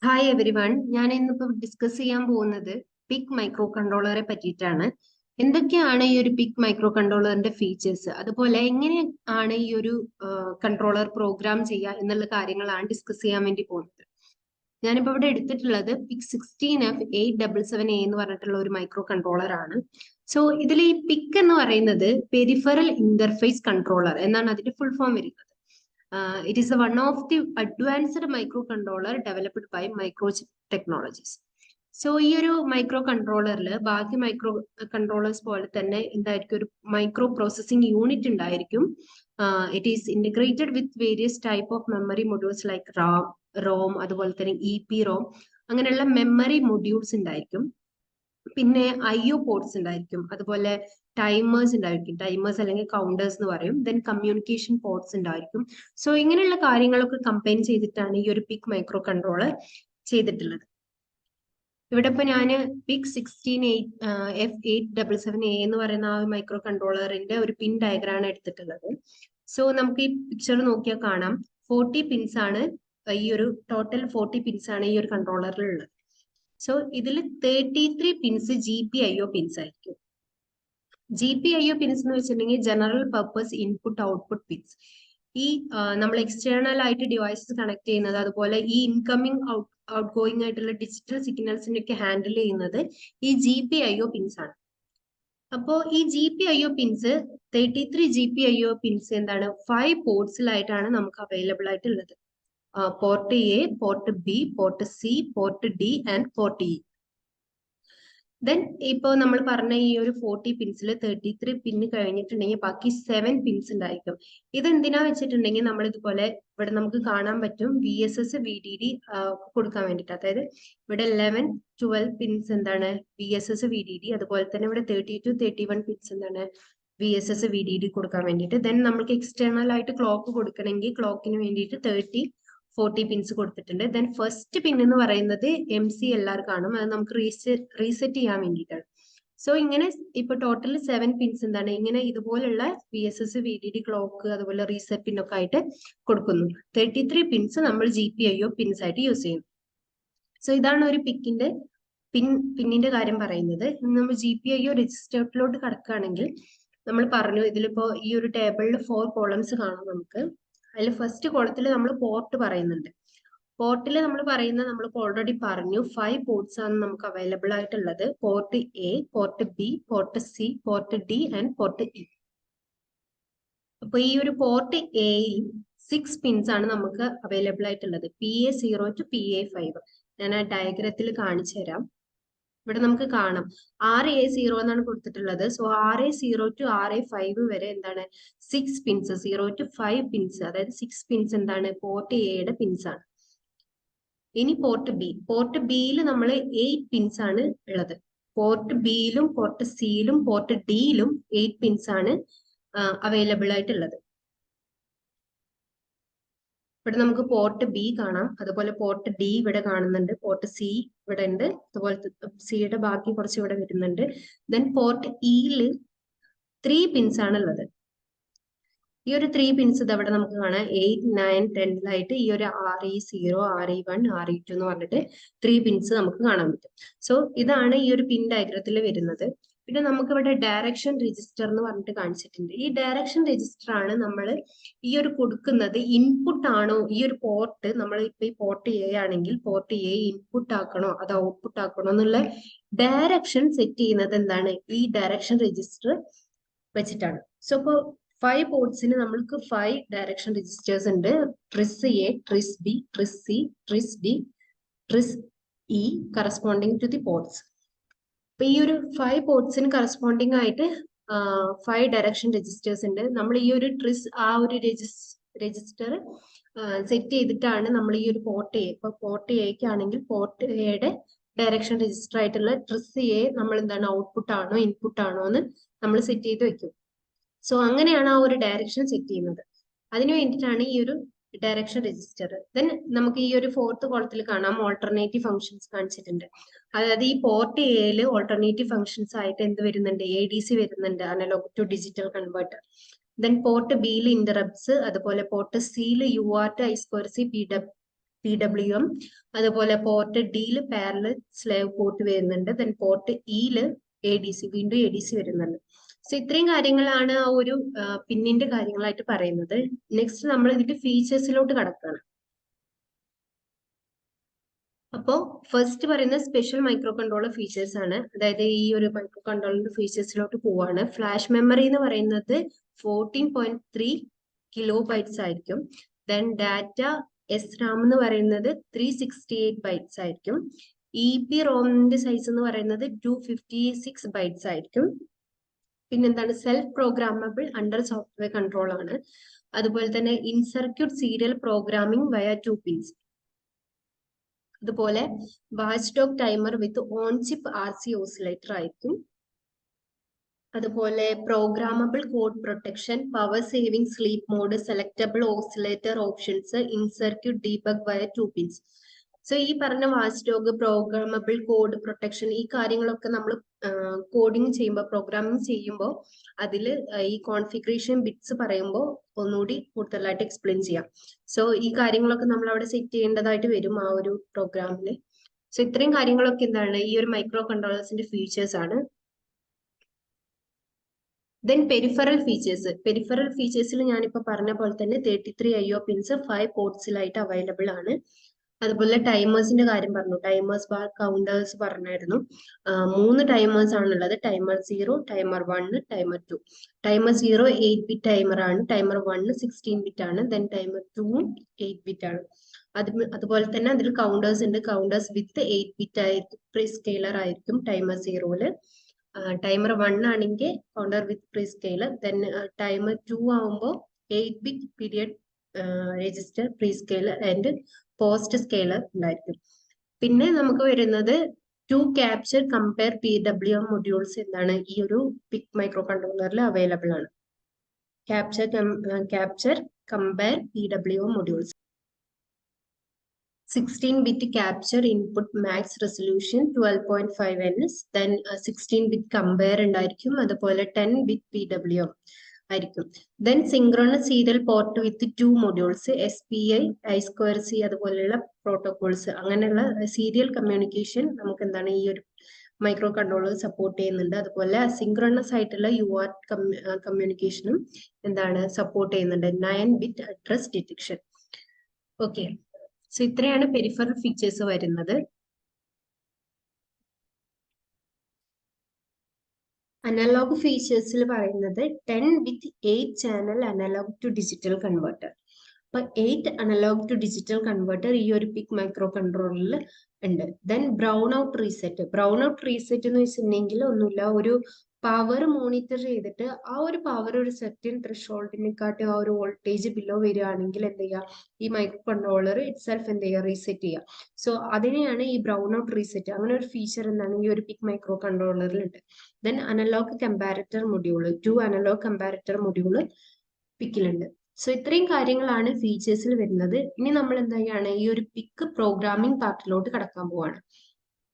Hi every one. ഞാൻ ഇന്നിപ്പോൾ discuss ചെയ്യാൻ പോകുന്നത് പിക് മൈക്രോ കൺട്രോളറെ പറ്റിയിട്ടാണ്. എന്തൊക്കെയാണ് ഈ ഒരു പിക് മൈക്രോ കൺട്രോളറിന്റെ ഫീച്ചേഴ്സ്, അതുപോലെ എങ്ങനെയാണ് ഈ ഒരു കൺട്രോളർ പ്രോഗ്രാം ചെയ്യുക എന്നുള്ള കാര്യങ്ങളാണ് ഡിസ്കസ് ചെയ്യാൻ വേണ്ടി പോകുന്നത്. ഞാനിപ്പോൾ ഇവിടെ എടുത്തിട്ടുള്ളത് PIC 16F877A എന്ന് പറഞ്ഞിട്ടുള്ള ഒരു മൈക്രോ കൺട്രോളർ ആണ്. സോ ഇതിൽ ഈ പിക് എന്ന് പറയുന്നത് പെരിഫറൽ ഇന്റർഫേസ് കൺട്രോളർ എന്നാണ് അതിന്റെ ഫുൾ ഫോം വരുന്നത്. It is one of the advanced microcontroller developed by Microchip Technologies. So ഈ ഒരു മൈക്രോ കൺട്രോളറിൽ ബാക്കി മൈക്രോ കൺട്രോളേഴ്സ് പോലെ തന്നെ എന്തായിരിക്കും, ഒരു മൈക്രോ പ്രോസസ്സിംഗ് യൂണിറ്റ് ഉണ്ടായിരിക്കും. It is integrated with various type of memory modules like ROM, അതുപോലെ തന്നെ EPROM, അങ്ങനെയുള്ള മെമ്മറി മൊഡ്യൂൾസ് ഉണ്ടായിരിക്കും. പിന്നെ IO പോർട്സ് ഉണ്ടായിരിക്കും, അതുപോലെ ടൈമേഴ്സ് ഉണ്ടായിരിക്കും, ടൈമേഴ്സ് അല്ലെങ്കിൽ കൗണ്ടേഴ്സ് എന്ന് പറയും. ദെൻ കമ്മ്യൂണിക്കേഷൻ പോർട്സ് ഉണ്ടായിരിക്കും. സോ ഇങ്ങനെയുള്ള കാര്യങ്ങളൊക്കെ കമ്പൈൻ ചെയ്തിട്ടാണ് ഈ ഒരു പിക് മൈക്രോ കൺട്രോളർ ചെയ്തിട്ടുള്ളത്. ഇവിടെ ഇപ്പൊ ഞാൻ PIC 16F877A എന്ന് പറയുന്ന ആ മൈക്രോ കൺട്രോളറിന്റെ ഒരു പിൻ ഡയഗ്രാം എടുത്തിട്ടുള്ളത്. സോ നമുക്ക് ഈ പിക്ചർ നോക്കിയാൽ കാണാം 40 പിൻസ് ആണ്, ഈ ഒരു ടോട്ടൽ 40 പിൻസ് ആണ് ഈ ഒരു കൺട്രോളറിൽ ഉള്ളത്. സോ ഇതിൽ 33 പിൻസ് GPIO പിൻസ് ആയിരിക്കും. GPIO പിൻസ് എന്ന് വെച്ചിട്ടുണ്ടെങ്കിൽ general purpose input output pins. ഈ നമ്മൾ എക്സ്റ്റേണൽ ആയിട്ട് ഡിവൈസസ് കണക്ട് ചെയ്യുന്നത്, അതുപോലെ ഈ ഇൻകമിങ് ഔട്ട് ഗോയിങ് ആയിട്ടുള്ള ഡിജിറ്റൽ സിഗ്നൽസിനെ ഒക്കെ ഹാൻഡിൽ ചെയ്യുന്നത് ഈ GPIO പിൻസ് ആണ്. അപ്പോൾ ഈ GPIO പിൻസ് 33 GPIO പിൻസ് എന്താണ് 5 പോർട്സിലായിട്ടാണ് നമുക്ക് അവൈലബിൾ ആയിട്ടുള്ളത്. Port A, port B, port C, port D and port E. Then ഇപ്പോൾ നമ്മൾ പറഞ്ഞ ഈ ഒരു 40 പിൻസിൽ 33 പിന്ന് കഴിഞ്ഞിട്ടുണ്ടെങ്കിൽ ബാക്കി 7 പിൻസ് ഉണ്ടായിരിക്കും. ഇതെന്തിനാ വെച്ചിട്ടുണ്ടെങ്കിൽ നമ്മൾ ഇതുപോലെ ഇവിടെ നമുക്ക് കാണാൻ പറ്റും VSS VDD കൊടുക്കാൻ വേണ്ടിയിട്ട്. അതായത് ഇവിടെ 11, 12 പിൻസ് എന്താണ് VSS VDD, അതുപോലെ തന്നെ ഇവിടെ 32, 31 പിൻസ് എന്താണ് VSS VDD കൊടുക്കാൻ വേണ്ടിയിട്ട്. ദെൻ നമുക്ക് എക്സ്റ്റേണൽ ആയിട്ട് ക്ലോക്ക് കൊടുക്കണമെങ്കിൽ ക്ലോക്കിന് വേണ്ടിയിട്ട് 30, 40 പിൻസ് കൊടുത്തിട്ടുണ്ട്. ദെൻ ഫസ്റ്റ് പിൻ എന്ന് പറയുന്നത് MCLR കാണും, അത് നമുക്ക് റീസെറ്റ് ചെയ്യാൻ വേണ്ടിയിട്ടാണ്. സോ ഇങ്ങനെ ഇപ്പൊ ടോട്ടൽ 7 പിൻസ് എന്താണ് ഇങ്ങനെ ഇതുപോലുള്ള VSS VDD ക്ലോക്ക് അതുപോലെ റീസെറ്റ് പിന്നൊക്കെ ആയിട്ട് കൊടുക്കുന്നു. 33 പിൻസ് നമ്മൾ GPIO പിൻസ് ആയിട്ട് യൂസ് ചെയ്യുന്നു. സോ ഇതാണ് ഒരു പിക്കിന്റെ പിന്നിന്റെ കാര്യം പറയുന്നത്. നമ്മൾ GPIO രജിസ്റ്ററിലോട്ട് കടക്കുകയാണെങ്കിൽ നമ്മൾ പറഞ്ഞു ഇതിലിപ്പോ ഈ ഒരു ടേബിളിൽ 4 കോളംസ് കാണാം നമുക്ക്. അതിൽ ഫസ്റ്റ് കോളത്തിൽ നമ്മൾ പോർട്ട് പറയുന്നുണ്ട്. പോർട്ടിൽ നമ്മൾ പറയുന്ന നമ്മളിപ്പോൾ ഓൾറെഡി പറഞ്ഞു 5 പോർട്സ് ആണ് നമുക്ക് അവൈലബിൾ ആയിട്ടുള്ളത്. Port A, port B, port C, port D and port E. അപ്പൊ ഈ ഒരു പോർട്ട് Aയിൽ 6 പിൻസ് ആണ് നമുക്ക് അവൈലബിൾ ആയിട്ടുള്ളത്. PA0 to PA5. ഞാൻ ആ ഡയഗ്രത്തിൽ കാണിച്ചു തരാം. ഇവിടെ നമുക്ക് കാണാം RA0 എന്നാണ് കൊടുത്തിട്ടുള്ളത്. സോ RA0 to RA5 വരെ എന്താണ് 6 പിൻസ്, 0 to 5 പിൻസ്, അതായത് 6 പിൻസ് എന്താണ് പോർട്ട് Aയുടെ പിൻസ് ആണ്. ഇനി പോർട്ട് ബിയിൽ നമ്മൾ 8 പിൻസ് ആണ് ഉള്ളത്. പോർട്ട് ബിയിലും പോർട്ട് സിയിലും പോർട്ട് ഡിയിലും 8 പിൻസ് ആണ് അവൈലബിൾ ആയിട്ടുള്ളത്. ഇവിടെ നമുക്ക് പോർട്ട് B കാണാം, അതുപോലെ പോർട്ട് D ഇവിടെ കാണുന്നുണ്ട്, പോർട്ട് C ഇവിടെ ഉണ്ട്, അതുപോലെ സിയുടെ ബാക്കി കുറച്ച് ഇവിടെ വരുന്നുണ്ട്. ദെൻ പോർട്ട് ഇയിൽ 3 പിൻസ് ആണ് ഉള്ളത്. ഈ ഒരു 3 പിൻസ് ഇതവിടെ നമുക്ക് കാണാം 8, 9, 10 ഈ ഒരു RE0, RE1, RE2 എന്ന് പറഞ്ഞിട്ട് 3 പിൻസ് നമുക്ക് കാണാൻ പറ്റും. സോ ഇതാണ് ഈ ഒരു പിൻ ഡയഗ്രത്തിൽ വരുന്നത്. പിന്നെ നമുക്ക് ഇവിടെ ഡയറക്ഷൻ രജിസ്റ്റർ എന്ന് പറഞ്ഞിട്ട് കാണിച്ചിട്ടുണ്ട്. ഈ ഡയറക്ഷൻ രജിസ്റ്റർ ആണ് നമ്മൾ ഈ ഒരു കൊടുക്കുന്നത് ഇൻപുട്ട് ആണോ, ഈ ഒരു പോർട്ട് നമ്മൾ ഇപ്പൊ ഈ പോർട്ട് A ആണെങ്കിൽ പോർട്ട് A ഇൻപുട്ട് ആക്കണോ അത് ഔട്ട്പുട്ട് ആക്കണോ എന്നുള്ള ഡയറക്ഷൻ സെറ്റ് ചെയ്യുന്നത് എന്താണ് ഈ ഡയറക്ഷൻ രജിസ്റ്റർ വെച്ചിട്ടാണ്. സോ ഇപ്പൊ 5 പോർട്സിന് നമ്മൾക്ക് 5 ഡയറക്ഷൻ രജിസ്റ്റേഴ്സ് ഉണ്ട്. TRIS A, TRIS B, TRIS C, TRIS D, TRIS E corresponding to the ports. അപ്പൊ ഈ ഒരു 5 പോർട്സിന് കറസ്പോണ്ടിങ് ആയിട്ട് 5 ഡയറക്ഷൻ രജിസ്റ്റേഴ്സ് ഉണ്ട്. നമ്മൾ ഈ ഒരു TRIS ആ ഒരു രജിസ്റ്റർ സെറ്റ് ചെയ്തിട്ടാണ് നമ്മൾ ഈ ഒരു പോർട്ട് A, ഇപ്പൊ പോർട്ട് Aക്ക് ആണെങ്കിൽ പോർട്ട് Aയുടെ ഡയറക്ഷൻ രജിസ്റ്റർ ആയിട്ടുള്ള TRIS A നമ്മൾ എന്താണ് ഔട്ട്പുട്ട് ആണോ ഇൻപുട്ട് ആണോ എന്ന് നമ്മൾ സെറ്റ് ചെയ്ത് വെക്കും. സോ അങ്ങനെയാണ് ആ ഒരു ഡയറക്ഷൻ സെറ്റ് ചെയ്യുന്നത്. അതിനു വേണ്ടിയിട്ടാണ് ഈ ഒരു ഡയറക്ഷൻ രജിസ്റ്റർ. ദെൻ നമുക്ക് ഈ ഒരു 4th കോളത്തിൽ കാണാം ഓൾട്ടർനേറ്റീവ് ഫംഗ്ഷൻസ് കാണിച്ചിട്ടുണ്ട്. അതായത് ഈ പോർട്ട് എയിൽ ഓൾട്ടർനേറ്റീവ് ഫംഗ്ഷൻസ് ആയിട്ട് എന്ത് വരുന്നുണ്ട്, ADC വരുന്നുണ്ട്, analogue to digital converter. Then port ബിയിൽ ഇന്ററപ്റ്റ്സ്, അതുപോലെ പോർട്ട് സിയിൽ UART, I2C, PWM. അതുപോലെ പോർട്ട് ഡിയിൽ പാരലൽ സ്ലേവ് പോർട്ട് വരുന്നുണ്ട്. ദെൻ പോർട്ട് ഇയില് ADC, വീണ്ടും ADC വരുന്നുണ്ട്. സോ ഇത്രയും കാര്യങ്ങളാണ് ആ ഒരു പിന്നിന്റെ കാര്യങ്ങളായിട്ട് പറയുന്നത്. നെക്സ്റ്റ് നമ്മൾ ഇതിന്റെ ഫീച്ചേഴ്സിലോട്ട് കടക്കുകയാണ്. അപ്പോൾ ഫസ്റ്റ് പറയുന്ന സ്പെഷ്യൽ മൈക്രോ കൺട്രോളർ ഫീച്ചേഴ്സ് ആണ്. അതായത് ഈ ഒരു മൈക്രോ കൺട്രോളറിന്റെ ഫീച്ചേഴ്സിലോട്ട് പോവാണ്. ഫ്ലാഷ് മെമ്മറി എന്ന് പറയുന്നത് 14.3 കിലോബൈറ്റ്സ് ആയിരിക്കും. ദെൻ ഡാറ്റ SRAM എന്ന് പറയുന്നത് 368 ബൈറ്റ്സ് ആയിരിക്കും. EPROMന്റെ സൈസ് എന്ന് പറയുന്നത് 256 ബൈറ്റ്സ് ആയിരിക്കും. പിന്നെന്താണ്, self programmable under software control ആണ്. അതുപോലെ തന്നെ ഇൻ സർക്യൂട്ട് സീരിയൽ പ്രോഗ്രാമിംഗ് വയ 2 pins. അതുപോലെ watchdog timer with on chip RC oscillator ആയിരിക്കും. അതുപോലെ programmable code protection, power saving sleep mode, selectable oscillator options, in circuit debug via 2 pins. So ഈ പറഞ്ഞ watchdog, programmable code protection, ഈ കാര്യങ്ങളൊക്കെ നമ്മൾ coding ചെയ്യുമ്പോൾ, programming ചെയ്യുമ്പോൾ അതിൽ ഈ കോൺഫിഗറേഷൻ ബിറ്റ്സ് പറയുമ്പോൾ ഒന്നുകൂടി കൂടുതലായിട്ട് എക്സ്പ്ലെയിൻ ചെയ്യാം. സോ ഈ കാര്യങ്ങളൊക്കെ നമ്മൾ അവിടെ സെറ്റ് ചെയ്യേണ്ടതായിട്ട് വരും ആ ഒരു പ്രോഗ്രാമിൽ. സോ ഇത്രയും കാര്യങ്ങളൊക്കെ എന്താണ് ഈ ഒരു മൈക്രോ കൺട്രോളേഴ്സിന്റെ ഫീച്ചേഴ്സ് ആണ്. Then peripheral features. പെരിഫറൽ ഫീച്ചേഴ്സിൽ ഞാനിപ്പോൾ പറഞ്ഞ പോലെ തന്നെ 33 IO പിൻസ് 5 പോർട്സിലായിട്ട് അവൈലബിൾ ആണ്. അതുപോലെ ടൈമേഴ്സിന്റെ കാര്യം പറഞ്ഞു. ടൈമേഴ്സ്, ബാർ, കൗണ്ടേഴ്സ് പറഞ്ഞായിരുന്നു. 3 ടൈമേഴ്സ് ആണുള്ളത്. Timer 0, timer 1, timer 2. Timer 0 8-bit timer ആണ്. ടൈമർ 1 16-bit ആണ്. ദെൻ ടൈമർ 2 8-bit ആണ്. അതുപോലെ തന്നെ അതിൽ കൗണ്ടേഴ്സ് ഉണ്ട്. കൗണ്ടേഴ്സ് വിത്ത് 8-bit ആയിരിക്കും, പ്രീ സ്കെയിലർ ആയിരിക്കും ടൈമർ 0-ല്. ടൈമർ 1 ആണെങ്കിൽ കൗണ്ടർ വിത്ത് പ്രീ സ്കെയിലർ. ദെൻ ടൈമർ 2 ആവുമ്പോൾ 8-bit period register, pre scalar and post scalar ഉണ്ടായിരിക്കും. പിന്നെ നമുക്ക് വരുന്നത് 2 ക്യാപ്ചർ കമ്പയർ PWM മൊഡ്യൂൾസ് എന്താണ് ഈ ഒരു PIC മൈക്രോ കൺട്രോളറിൽ അവൈലബിൾ ആണ്. Capture compare PWM modules. 16-bit capture input max resolution 12.5 ns. Then 16-bit compare ഉണ്ടായിരിക്കും. അതുപോലെ 10-bit PWM ആയിരിക്കും. Then synchronous serial port with 2 modules, SPI, I2C അതുപോലെയുള്ള പ്രോട്ടോകോൾസ്, അങ്ങനെയുള്ള serial communication നമുക്ക് എന്താണ് ഈ ഒരു മൈക്രോ കൺട്രോളർ സപ്പോർട്ട് ചെയ്യുന്നുണ്ട്. അതുപോലെ സിങ്ക്രണസ് ആയിട്ടുള്ള UART കമ്മ്യൂണിക്കേഷനും എന്താണ് സപ്പോർട്ട് ചെയ്യുന്നുണ്ട്. 9-bit address detection. Okay, so ഇത്രയാണ് പെരിഫറൽ ഫീച്ചേഴ്സ് വരുന്നത്. അനലോഗ് ഫീച്ചേഴ്സിൽ പറയുന്നത് 10 with 8 channel analogue to digital converter. അപ്പൊ 8 അനലോഗ് ടു ഡിജിറ്റൽ കൺവേർട്ടർ ഈ ഒരു PIC മൈക്രോ കൺട്രോളറിൽ ഉണ്ട്. Then brown out reset. Brown out reset എന്ന് വെച്ചിട്ടുണ്ടെങ്കിൽ ഒന്നുമില്ല, ഒരു പവർ മോണിറ്റർ ചെയ്തിട്ട് ആ ഒരു പവർ ഒരു സെർട്ടൻ ത്രെഷോൾഡിനെക്കാട്ടും ആ ഒരു വോൾട്ടേജ് ബിലോ വരികയാണെങ്കിൽ എന്ത് ചെയ്യുക, ഈ മൈക്രോ കൺട്രോളർ ഇറ്റ് സെൽഫ് എന്ത് ചെയ്യുക, റീസെറ്റ് ചെയ്യുക. സോ അതിനെയാണ് ഈ ബ്രൗൺ ഔട്ട് റീസെറ്റ്. അങ്ങനെ ഒരു ഫീച്ചർ എന്താണ് ഈ ഒരു PIC മൈക്രോ കൺട്രോളറിൽ ഉണ്ട്. Then analogue comparator module, 2 analogue comparator module PIC-ലുണ്ട്. സോ ഇത്രയും കാര്യങ്ങളാണ് ഫീച്ചേഴ്സിൽ വരുന്നത്. ഇനി നമ്മൾ എന്താണ് ഈ ഒരു PIC പ്രോഗ്രാമിംഗ് പാർട്ടിലോട്ട് കടക്കാൻ പോവാണ്.